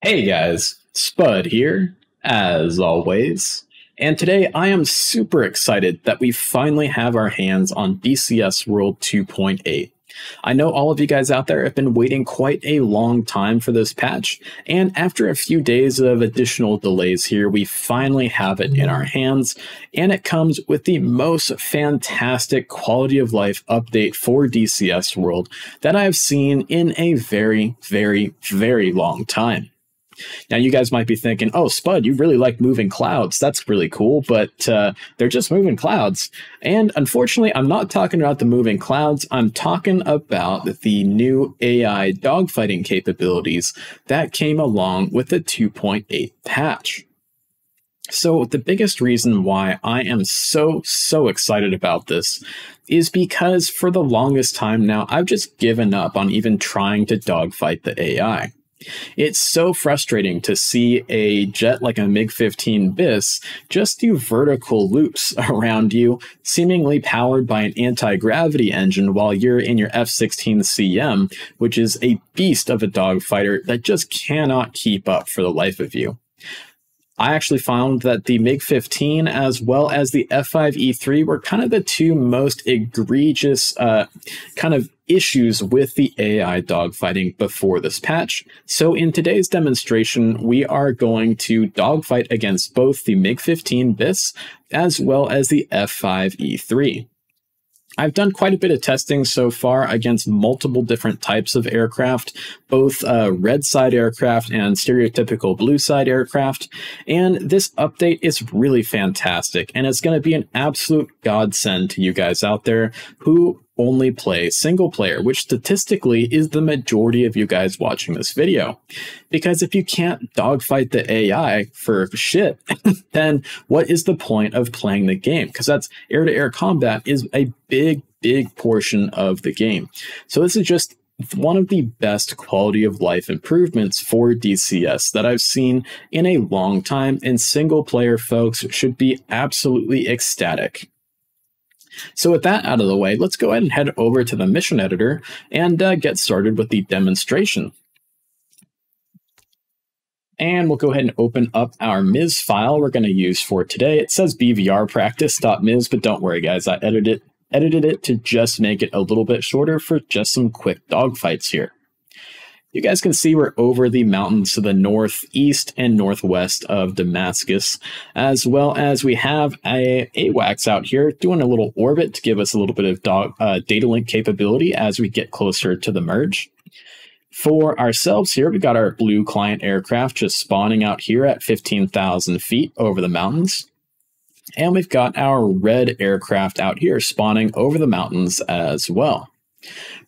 Hey guys, Spud here, as always. And today I am super excited that we finally have our hands on DCS World 2.8. I know all of you guys out there have been waiting quite a long time for this patch, and after a few days of additional delays here, we finally have it in our hands, and it comes with the most fantastic quality of life update for DCS World that I've seen in a very, very, very long time. Now, you guys might be thinking, oh, Spud, you really like moving clouds. That's really cool, but they're just moving clouds. And unfortunately, I'm not talking about the moving clouds. I'm talking about the new AI dogfighting capabilities that came along with the 2.8 patch. So the biggest reason why I am so excited about this is because for the longest time now, I've just given up on even trying to dogfight the AI. It's so frustrating to see a jet like a MiG-15 BIS just do vertical loops around you, seemingly powered by an anti-gravity engine while you're in your F-16CM, which is a beast of a dogfighter that just cannot keep up for the life of you. I actually found that the MiG-15 as well as the F-5E3 were kind of the two most egregious kind of issues with the AI dogfighting before this patch. So in today's demonstration, we are going to dogfight against both the MiG-15 BIS as well as the F-5E3. I've done quite a bit of testing so far against multiple different types of aircraft, both red side aircraft and stereotypical blue side aircraft. And this update is really fantastic, and it's going to be an absolute godsend to you guys out there who only play single player, which statistically is the majority of you guys watching this video. Because if you can't dogfight the AI for shit, then what is the point of playing the game? Because that's air-to-air combat is a big portion of the game. So this is just one of the best quality of life improvements for DCS that I've seen in a long time, and single player folks should be absolutely ecstatic. So with that out of the way, let's go ahead and head over to the mission editor and get started with the demonstration. And we'll go ahead and open up our MIS file we're going to use for today. It says bvrpractice.mis, but don't worry, guys. I edited it to just make it a little bit shorter for just some quick dogfights here. You guys can see we're over the mountains to the northeast and northwest of Damascus, as well as we have a AWACS out here doing a little orbit to give us a little bit of data link capability as we get closer to the merge. For ourselves here, we got our blue client aircraft just spawning out here at 15,000 feet over the mountains. And we've got our red aircraft out here spawning over the mountains as well.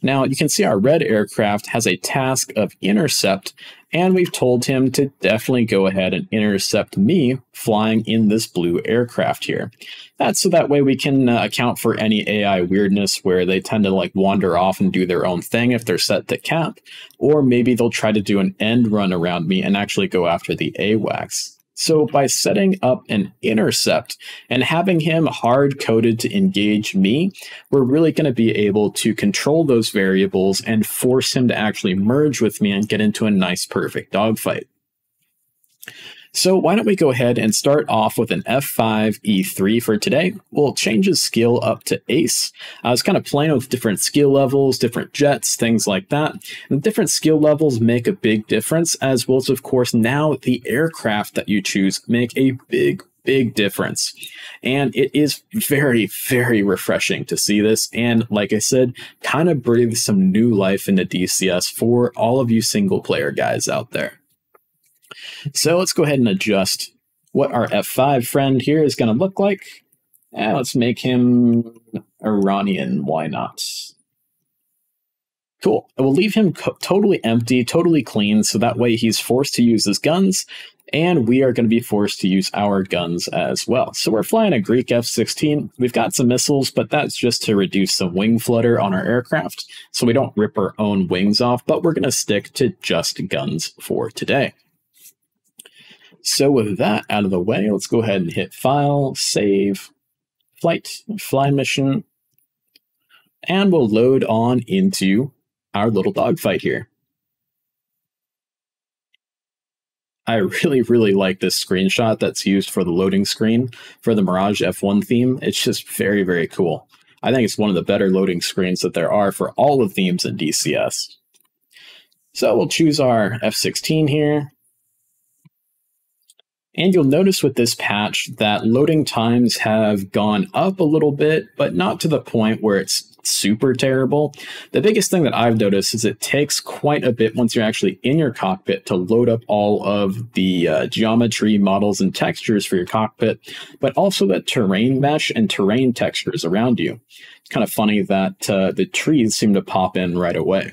Now, you can see our red aircraft has a task of intercept, and we've told him to definitely go ahead and intercept me flying in this blue aircraft here. That's so that way we can account for any AI weirdness where they tend to like wander off and do their own thing if they're set to cap, or maybe they'll try to do an end run around me and actually go after the AWACS. So by setting up an intercept and having him hard-coded to engage me, we're really going to be able to control those variables and force him to actually merge with me and get into a nice, perfect dogfight. So why don't we go ahead and start off with an F5E3 for today. We'll change his skill up to Ace. I was kind of playing with different skill levels, different jets, things like that. And different skill levels make a big difference, as well as, of course, now the aircraft that you choose make a big difference. And it is very refreshing to see this. And like I said, kind of breathe some new life into DCS for all of you single player guys out there. So let's go ahead and adjust what our F5 friend here is going to look like. And let's make him Iranian. Why not? Cool. We'll leave him totally empty, totally clean, so that way he's forced to use his guns, and we are going to be forced to use our guns as well. So we're flying a Greek F-16. We've got some missiles, but that's just to reduce some wing flutter on our aircraft, so we don't rip our own wings off, but we're going to stick to just guns for today. So with that out of the way, let's go ahead and hit File, Save, Flight, Fly Mission, and we'll load on into our little dogfight here. I really, really like this screenshot that's used for the loading screen for the Mirage F1 theme. It's just very, very cool. I think it's one of the better loading screens that there are for all the themes in DCS. So we'll choose our F16 here. And you'll notice with this patch that loading times have gone up a little bit, but not to the point where it's super terrible. The biggest thing that I've noticed is it takes quite a bit once you're actually in your cockpit to load up all of the geometry, models, and textures for your cockpit, but also the terrain mesh and terrain textures around you. It's kind of funny that the trees seem to pop in right away.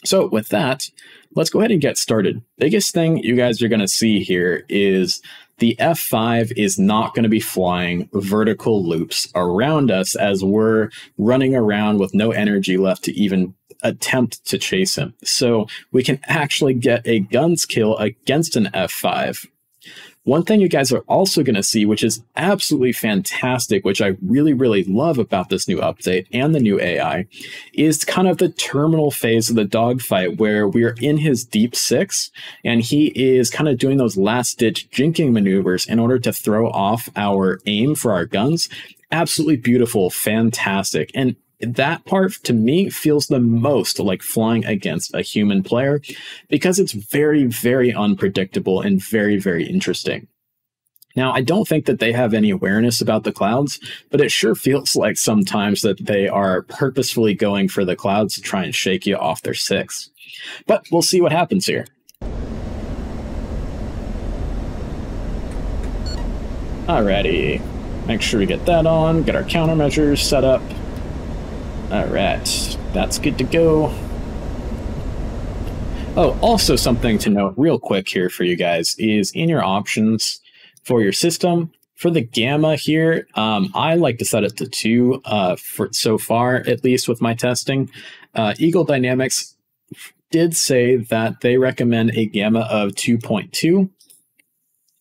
So with that, let's go ahead and get started. Biggest thing you guys are going to see here is the F5 is not going to be flying vertical loops around us as we're running around with no energy left to even attempt to chase him. So we can actually get a guns kill against an F5. One thing you guys are also going to see, which is absolutely fantastic, which I really, really love about this new update and the new AI, is kind of the terminal phase of the dogfight where we're in his deep six and he is kind of doing those last-ditch jinking maneuvers in order to throw off our aim for our guns. Absolutely beautiful, fantastic. And that part, to me, feels the most like flying against a human player because it's very, very unpredictable and very, very interesting. Now, I don't think that they have any awareness about the clouds, but it sure feels like sometimes that they are purposefully going for the clouds to try and shake you off their six. But we'll see what happens here. Alrighty, make sure we get that on, get our countermeasures set up. All right, that's good to go. Oh, also something to note real quick here for you guys is in your options for your system, for the gamma here, I like to set it to 2 for so far, at least with my testing. Eagle Dynamics did say that they recommend a gamma of 2.2.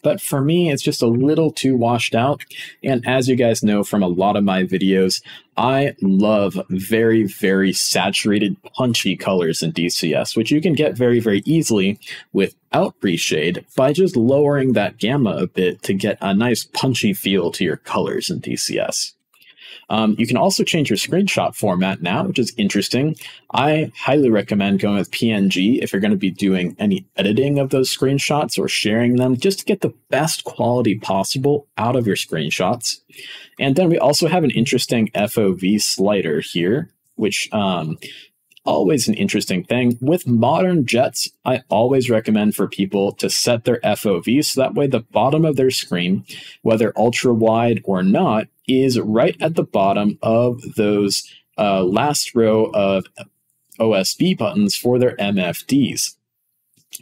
But for me, it's just a little too washed out. And as you guys know from a lot of my videos, I love very, very saturated, punchy colors in DCS, which you can get very, very easily without reshade by just lowering that gamma a bit to get a nice punchy feel to your colors in DCS. You can also change your screenshot format now, which is interesting. I highly recommend going with PNG if you're going to be doing any editing of those screenshots or sharing them, just to get the best quality possible out of your screenshots. And then we also have an interesting FOV slider here, which always an interesting thing. With modern jets, I always recommend for people to set their FOV so that way the bottom of their screen, whether ultra wide or not, is right at the bottom of those last row of OSB buttons for their MFDs.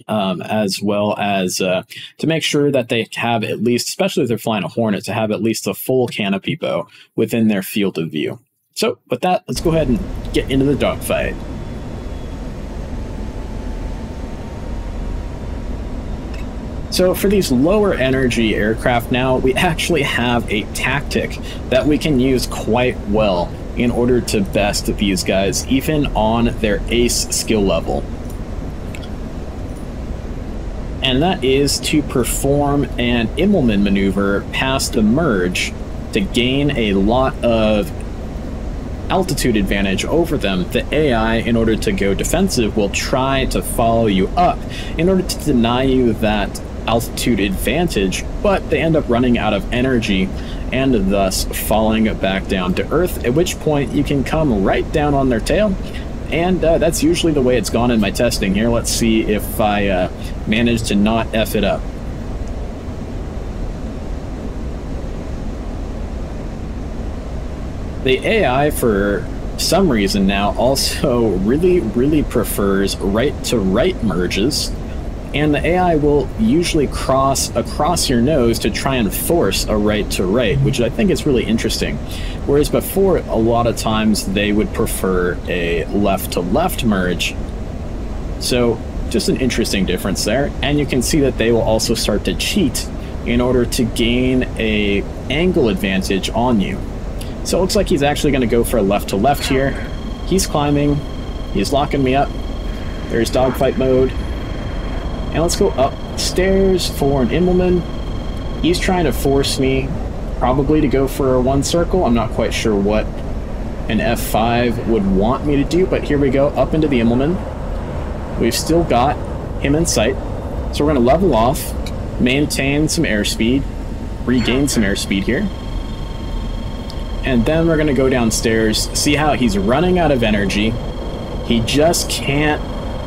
As well as to make sure that they have at least, especially if they're flying a Hornet, to have at least a full canopy bow within their field of view. So with that, let's go ahead and get into the dogfight. So for these lower energy aircraft now, we actually have a tactic that we can use quite well in order to best these guys, even on their ace skill level. And that is to perform an Immelman maneuver past the merge to gain a lot of altitude advantage over them. The AI, in order to go defensive, will try to follow you up in order to deny you that altitude advantage, but they end up running out of energy and thus falling back down to Earth, at which point you can come right down on their tail. And that's usually the way it's gone in my testing here. Let's see if I manage to not F it up. The AI, for some reason now, also really prefers right-to-right merges, and the AI will usually cross across your nose to try and force a right-to-right, which I think is really interesting. Whereas before, a lot of times they would prefer a left-to-left merge. So just an interesting difference there. And you can see that they will also start to cheat in order to gain a angle advantage on you. So it looks like he's actually going to go for a left-to-left here. He's climbing. He's locking me up. There's dogfight mode. And let's go upstairs for an Immelman. He's trying to force me probably to go for a one circle. I'm not quite sure what an F5 would want me to do, but here we go, up into the Immelman. We've still got him in sight. So we're going to level off, maintain some airspeed, regain some airspeed here. And then we're going to go downstairs, see how he's running out of energy. He just can't,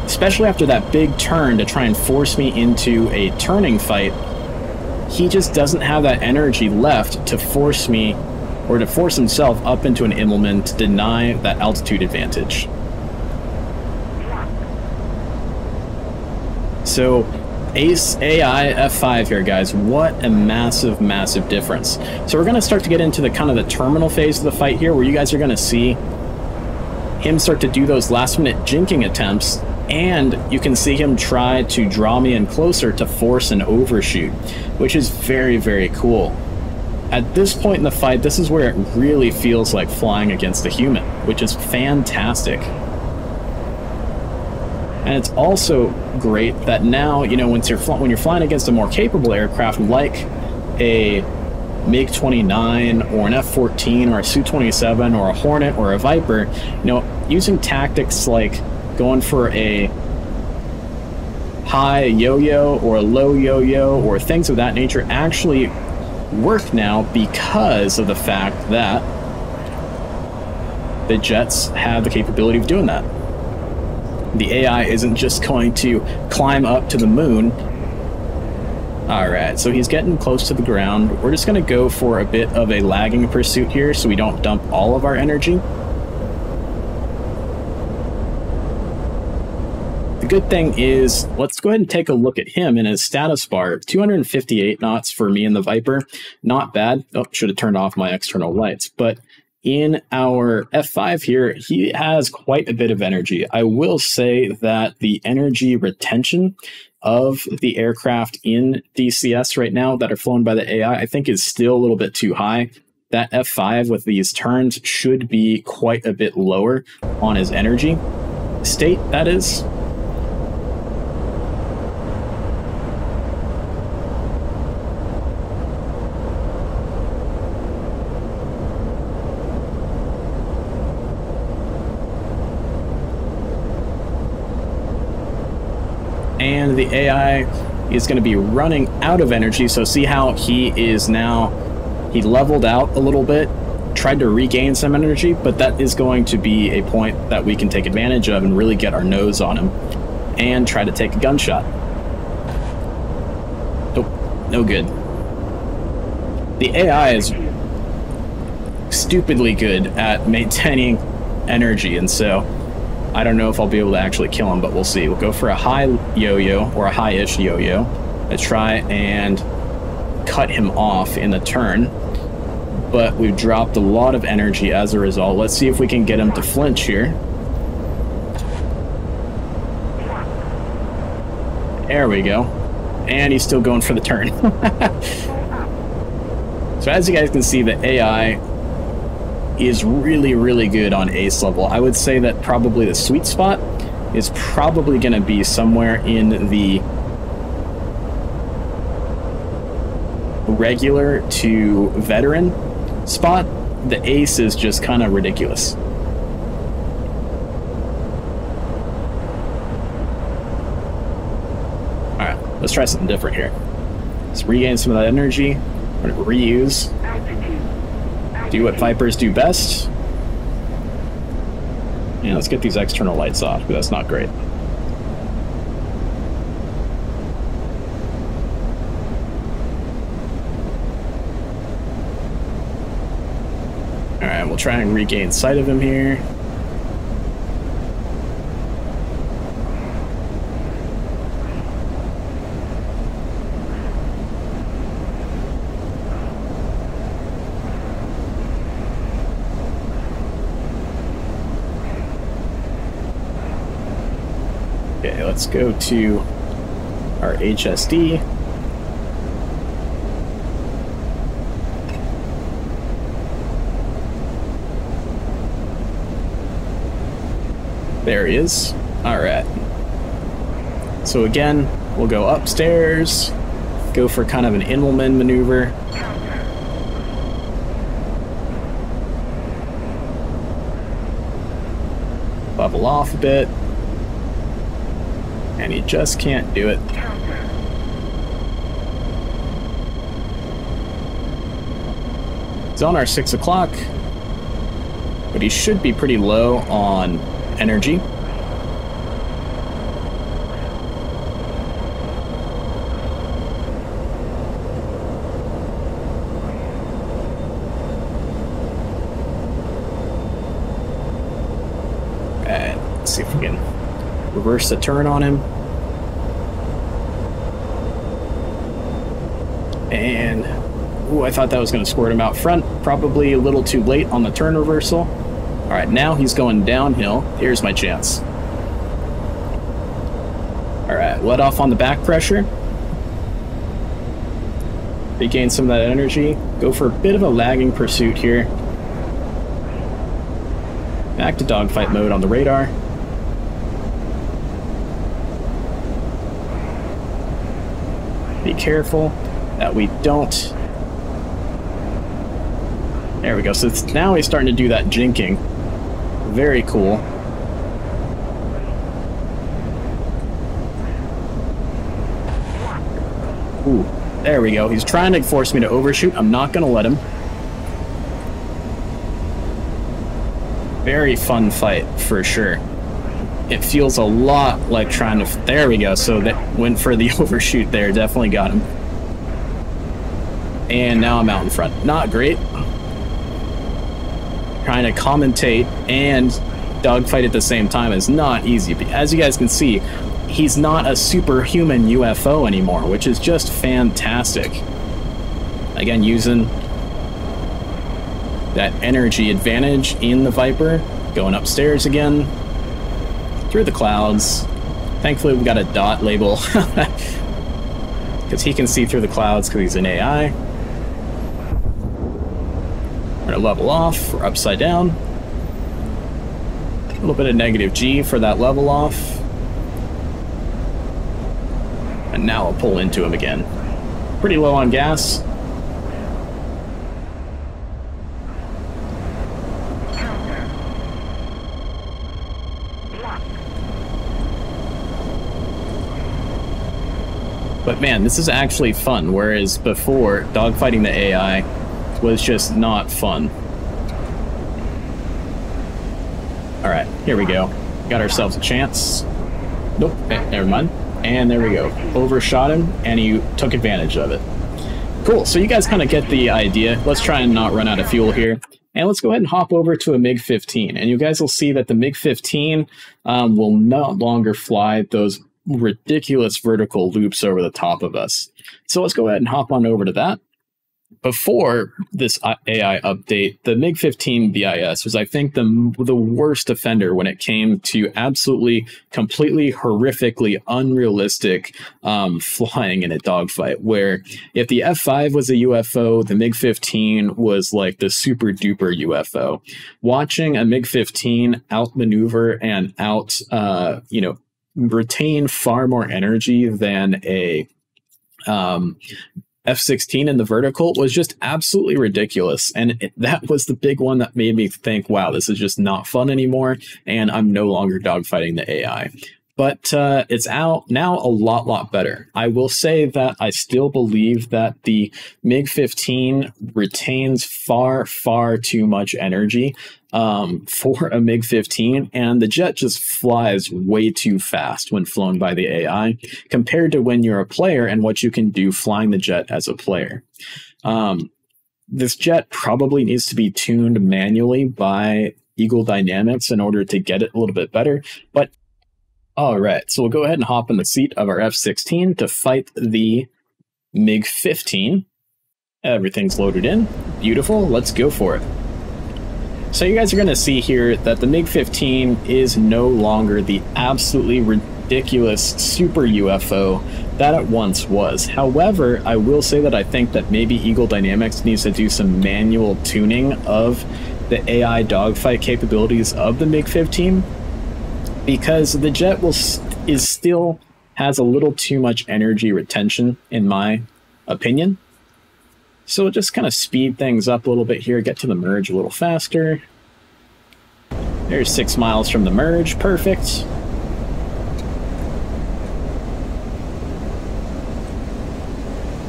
especially after that big turn to try and force me into a turning fight, he just doesn't have that energy left to force me, or to force himself up into an Immelman to deny that altitude advantage. So Ace AI F5 here, guys. What a massive, massive difference. So we're going to start to get into the kind of the terminal phase of the fight here, where you guys are going to see him start to do those last-minute jinking attempts, and you can see him try to draw me in closer to force an overshoot, which is very, very cool. At this point in the fight, this is where it really feels like flying against a human, which is fantastic. And it's also great that now, you know, when you're flying against a more capable aircraft like a MiG-29 or an F-14 or a Su-27 or a Hornet or a Viper, you know, using tactics like going for a high yo-yo or a low yo-yo or things of that nature actually work now because of the fact that the jets have the capability of doing that. The AI isn't just going to climb up to the moon. Alright, so he's getting close to the ground. We're just going to go for a bit of a lagging pursuit here so we don't dump all of our energy. The good thing is, let's go ahead and take a look at him in his status bar. 258 knots for me in the Viper. Not bad. Oh, should have turned off my external lights. But in our F5 here, he has quite a bit of energy. I will say that the energy retention of the aircraft in DCS right now that are flown by the AI, I think is still a little bit too high. That F5 with these turns should be quite a bit lower on his energy state, that is. And the AI is going to be running out of energy, so see how he is now, he leveled out a little bit, tried to regain some energy, but that is going to be a point that we can take advantage of and really get our nose on him and try to take a gunshot. Nope, no good. The AI is stupidly good at maintaining energy, and so I don't know if I'll be able to actually kill him, but we'll see. We'll go for a high yo-yo, or a high-ish yo-yo, to try and cut him off in the turn. But we've dropped a lot of energy as a result. Let's see if we can get him to flinch here. There we go. And he's still going for the turn. So as you guys can see, the AI is really, really good on ace level. I would say that probably the sweet spot is probably going to be somewhere in the regular to veteran spot. The ace is just kind of ridiculous. Alright, let's try something different here. Let's regain some of that energy. We're going to reuse. Do what Vipers do best. And let's get these external lights off, because that's not great. Alright, we'll try and regain sight of him here. Okay, let's go to our HSD. There he is. All right. So again, We'll go upstairs, go for kind of an Immelman maneuver. Level off a bit. And he just can't do it. He's on our 6 o'clock, but he should be pretty low on energy. Let's see if we can reverse the turn on him. And, ooh, I thought that was going to squirt him out front. Probably a little too late on the turn reversal. All right, now he's going downhill. Here's my chance. All right, let off on the back pressure. Regain some of that energy. Go for a bit of a lagging pursuit here. Back to dogfight mode on the radar. Be careful that we don't... There we go. So now he's starting to do that jinking. Very cool. Ooh, there we go. He's trying to force me to overshoot. I'm not going to let him. Very fun fight, for sure. It feels a lot like trying to... There we go. So that went for the overshoot there. Definitely got him. And now I'm out in front. Not great. Trying to commentate and dogfight at the same time is not easy. As you guys can see, he's not a superhuman UFO anymore, which is just fantastic. Again, using that energy advantage in the Viper. Going upstairs again. Through the clouds. Thankfully, we got a dot label. Because he can see through the clouds because he's an AI. We're going to level off. We're upside down. A little bit of negative G for that level off. And now I'll pull into him again. Pretty low on gas. But man, this is actually fun, whereas before, dogfighting the AI was just not fun. Alright, here we go. Got ourselves a chance. Nope, never mind. And there we go. Overshot him, and he took advantage of it. Cool, so you guys kind of get the idea. Let's try and not run out of fuel here. And let's go ahead and hop over to a MiG-15. And you guys will see that the MiG-15 will no longer fly those ridiculous vertical loops over the top of us. So let's go ahead and hop on over to that. Before this AI update, the MiG-15 BIS was, I think, the worst offender when it came to absolutely, completely, horrifically unrealistic flying in a dogfight, where if the F-5 was a UFO, the MiG-15 was like the super-duper UFO. Watching a MiG-15 outmaneuver and retain far more energy than a F-16 in the vertical was just absolutely ridiculous. And that was the big one that made me think, wow, this is just not fun anymore, and I'm no longer dogfighting the AI. But it's out now a lot better. I will say that I still believe that the MiG-15 retains far too much energy for a MiG-15, and the jet just flies way too fast when flown by the AI compared to when you're a player and what you can do flying the jet as a player. This jet probably needs to be tuned manually by Eagle Dynamics in order to get it a little bit better, but all right, so we'll go ahead and hop in the seat of our F-16 to fight the MiG-15. Everything's loaded in. Beautiful. Let's go for it. So you guys are going to see here that the MiG-15 is no longer the absolutely ridiculous super UFO that it once was. However, I will say that I think that maybe Eagle Dynamics needs to do some manual tuning of the AI dogfight capabilities of the MiG-15, because the jet is still has a little too much energy retention, in my opinion. So we'll just kind of speed things up a little bit here, get to the merge a little faster. There's 6 miles from the merge, perfect.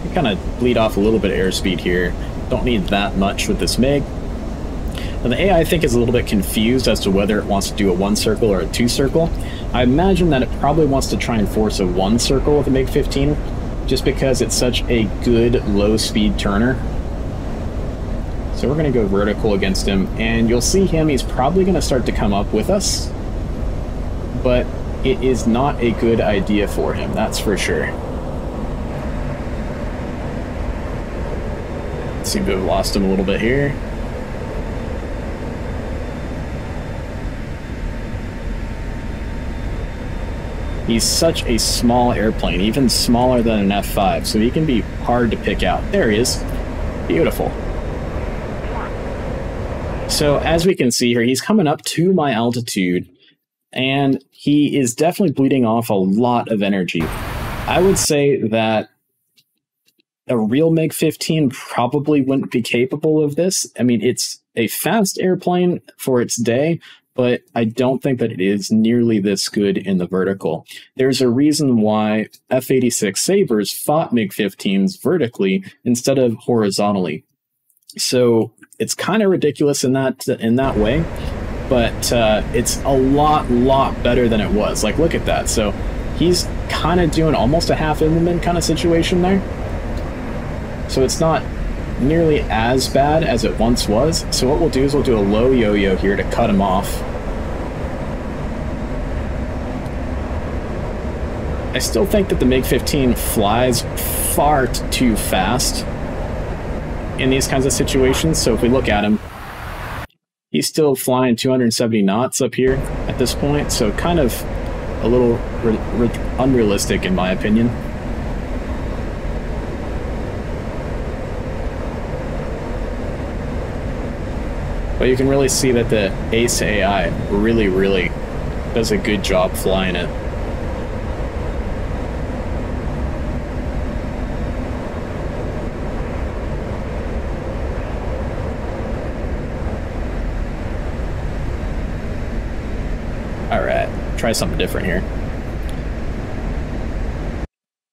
We kind of bleed off a little bit of airspeed here. Don't need that much with this MiG. And the AI, I think, is a little bit confused as to whether it wants to do a 1 circle or a 2 circle. I imagine that it probably wants to try and force a 1 circle with the MiG-15, just because it's such a good low-speed turner. So we're going to go vertical against him, and you'll see him, he's probably going to start to come up with us, but it is not a good idea for him, that's for sure. Seem to have lost him a little bit here. He's such a small airplane, even smaller than an F5, so he can be hard to pick out. There he is. Beautiful. So as we can see here, he's coming up to my altitude, and he is definitely bleeding off a lot of energy. I would say that a real MiG-15 probably wouldn't be capable of this. I mean, it's a fast airplane for its day, but I don't think that it is nearly this good in the vertical. There's a reason why F-86 Sabres fought MiG-15s vertically instead of horizontally. So it's kind of ridiculous in that way, but it's a lot better than it was. Like, look at that. So he's kind of doing almost a half Immelman kind of situation there. So it's not nearly as bad as it once was. So what we'll do is we'll do a low yo-yo here to cut him off. I still think that the MiG-15 flies far too fast in these kinds of situations. So if we look at him, he's still flying 270 knots up here at this point. So kind of a little unrealistic in my opinion. But you can really see that the Ace AI really does a good job flying it. Alright, try something different here.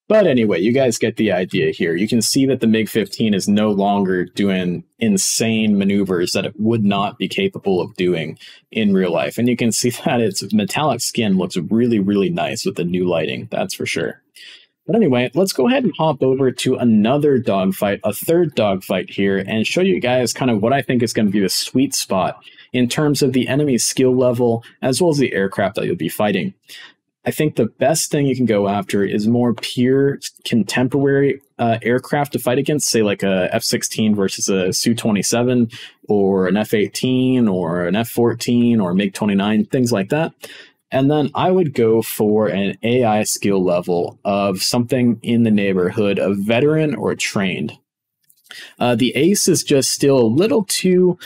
But anyway, you guys get the idea here. You can see that the MiG-15 is no longer doing insane maneuvers that it would not be capable of doing in real life. And you can see that its metallic skin looks really nice with the new lighting, that's for sure. But anyway, let's go ahead and hop over to another dogfight, a third dogfight here, and show you guys kind of what I think is going to be the sweet spot in terms of the enemy's skill level, as well as the aircraft that you'll be fighting. I think the best thing you can go after is more pure contemporary aircraft to fight against, say like a F-16 versus a Su-27 or an F-18 or an F-14 or MiG-29, things like that. And then I would go for an AI skill level of something in the neighborhood of veteran or trained. The Ace is just still a little too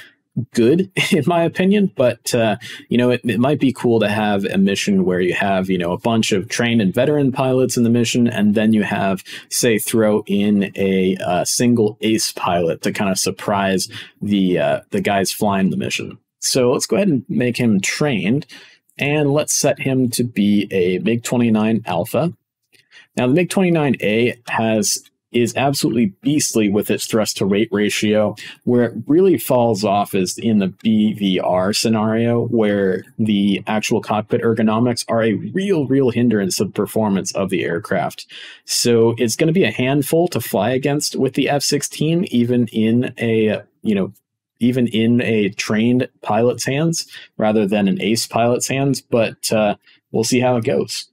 good in my opinion, but you know, it might be cool to have a mission where you have, you know, a bunch of trained and veteran pilots in the mission, and then you have, say, throw in a single ace pilot to kind of surprise the guys flying the mission. So let's go ahead and make him trained, and let's set him to be a MiG-29 Alpha. Now the MiG-29A is absolutely beastly with its thrust to weight ratio. Where it really falls off is in the BVR scenario, where the actual cockpit ergonomics are a real hindrance of performance of the aircraft. So it's going to be a handful to fly against with the F-16, even in a, you know, even in a trained pilot's hands rather than an ace pilot's hands, but we'll see how it goes.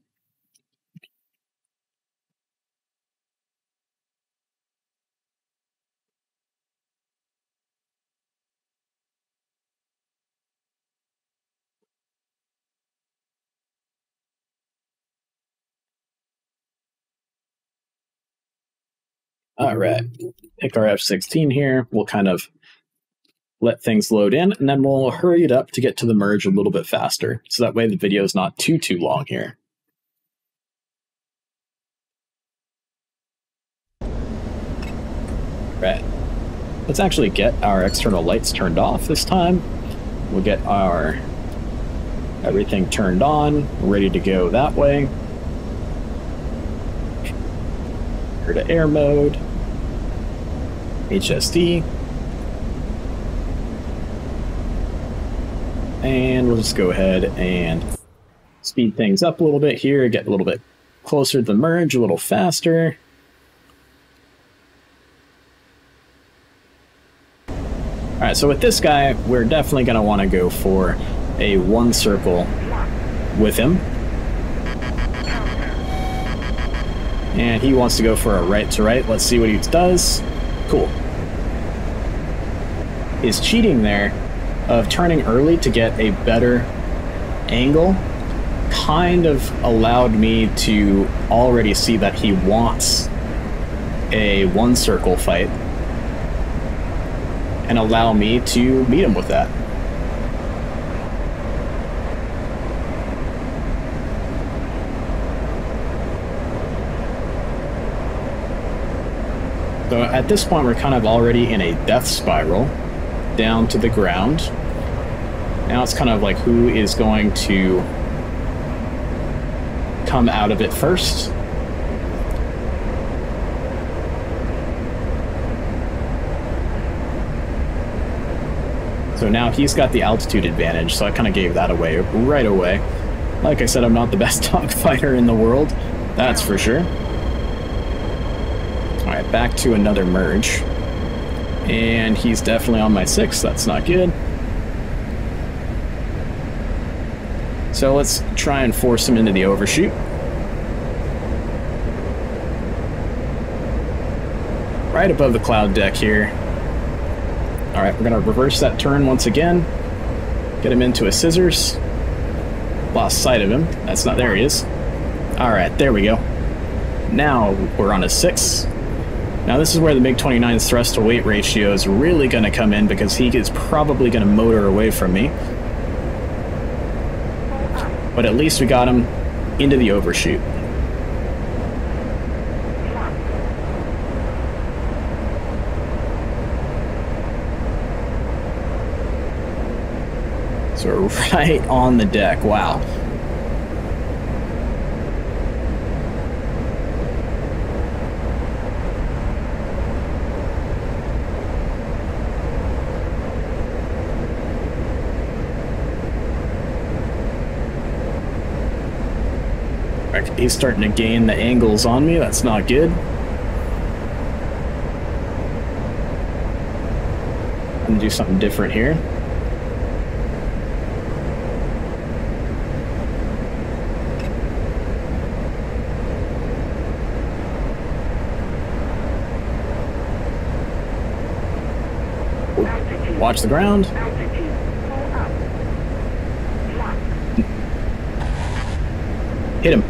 All right, pick our F-16 here. We'll kind of let things load in, and then we'll hurry it up to get to the merge a little bit faster. So that way the video is not too long here. Right. Let's actually get our external lights turned off this time. We'll get our everything turned on, ready to go that way. Air to air mode. HSD. And we'll just go ahead and speed things up a little bit here, get a little bit closer to the merge, a little faster. All right, so with this guy, we're definitely going to want to go for a one circle with him. And he wants to go for a right to right. Let's see what he does. Cool. His cheating there of turning early to get a better angle kind of allowed me to already see that he wants a one circle fight and allow me to meet him with that. So at this point, we're kind of already in a death spiral down to the ground. Now it's kind of like who is going to come out of it first. So now he's got the altitude advantage, so I kind of gave that away right away. Like I said, I'm not the best dogfighter in the world, that's for sure. Alright, back to another merge. And he's definitely on my 6, that's not good. So let's try and force him into the overshoot. Right above the cloud deck here. Alright, we're going to reverse that turn once again. Get him into a scissors. Lost sight of him. That's not... there he is. Alright, there we go. Now we're on a 6. Now this is where the MiG-29's thrust to weight ratio is really going to come in, because he is probably going to motor away from me. But at least we got him into the overshoot. So we're right on the deck. Wow. He's starting to gain the angles on me. That's not good. I'm gonna do something different here. Watch the ground. Hit him.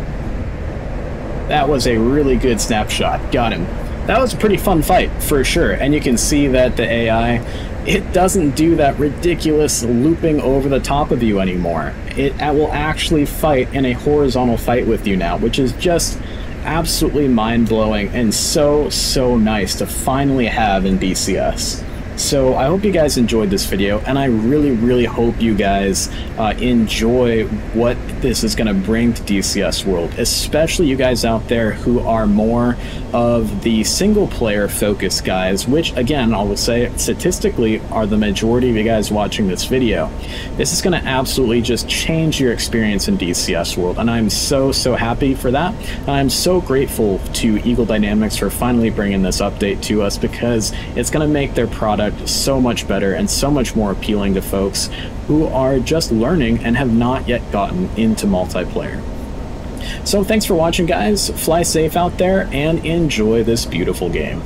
That was a really good snapshot. Got him. That was a pretty fun fight, for sure. And you can see that the AI, it doesn't do that ridiculous looping over the top of you anymore. It will actually fight in a horizontal fight with you now, which is just absolutely mind-blowing and so nice to finally have in DCS. So I hope you guys enjoyed this video, and I really hope you guys enjoy what this is going to bring to DCS World, especially you guys out there who are more of the single player focused guys, which again, I will say statistically are the majority of you guys watching this video. This is going to absolutely just change your experience in DCS World, and I'm so happy for that. And I'm so grateful to Eagle Dynamics for finally bringing this update to us, because it's going to make their product so much better and so much more appealing to folks who are just learning and have not yet gotten into multiplayer. So thanks for watching, guys. Fly safe out there and enjoy this beautiful game.